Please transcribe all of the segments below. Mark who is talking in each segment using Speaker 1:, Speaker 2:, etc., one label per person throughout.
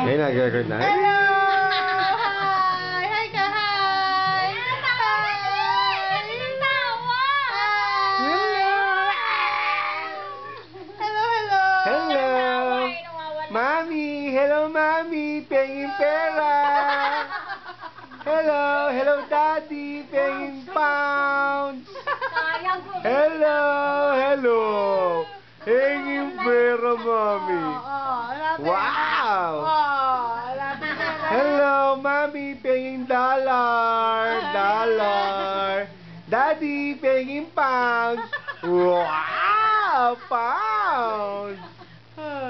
Speaker 1: Ay, nag-record na.
Speaker 2: Hello! Hi! Hi ka, hi! Hello, hello!
Speaker 1: Hello! Mami! Hello, Mami! Pengin pera! Hello! Hello, Daddy! Pengin pounds! Hello! Hello! Pengin pera, Mami! Wow! Hello, Mami! Pengin dollar! Dollar! Daddy! Pengin pounds! Wow! Pounds!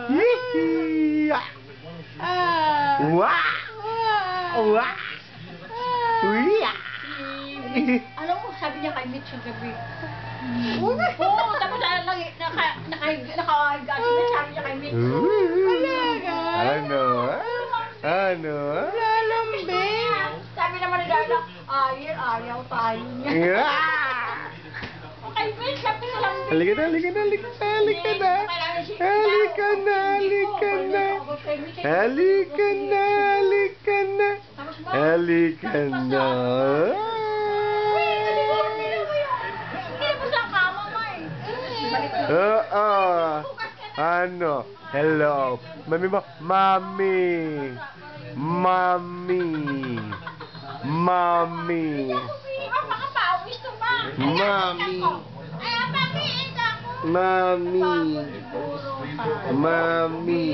Speaker 1: Yee! Wow! Wow!
Speaker 3: Alam mo, sabi niya kay Mitch yung gabi. Oo, tapos nakahiga si Mitch, sabi niya kay Mitch.
Speaker 1: Ano? Ano?
Speaker 2: Lalambing!
Speaker 3: Sabi naman ni Darla, ayaw tayo niya. Kay Mitch, sabi ko lang.
Speaker 1: Halika na, halika na, halika na, halika na. Halika na, halika na. Halika na, halika na. Halika na. Ano? Hello. Mami mo? Mami. Mami. Mami. Mami. Mami. Mami. Mami.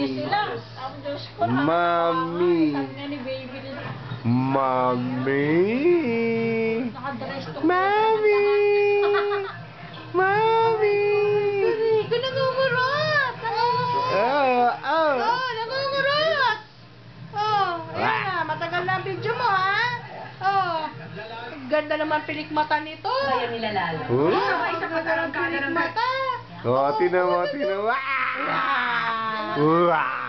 Speaker 1: Mami. Mami. Mami.
Speaker 2: Ko nangungurot! Nangungurot! Ayan na, matagal na ang video mo, ha? Ganda naman pilik mata nito.
Speaker 3: Kaya nilalala.
Speaker 2: Isa pa ng pilik mata.
Speaker 1: Tinan mo, tinan mo. Wow! Wow!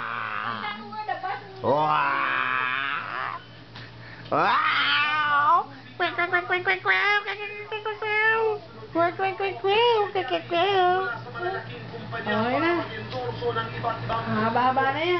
Speaker 2: Okay na. Haba-haba na yan.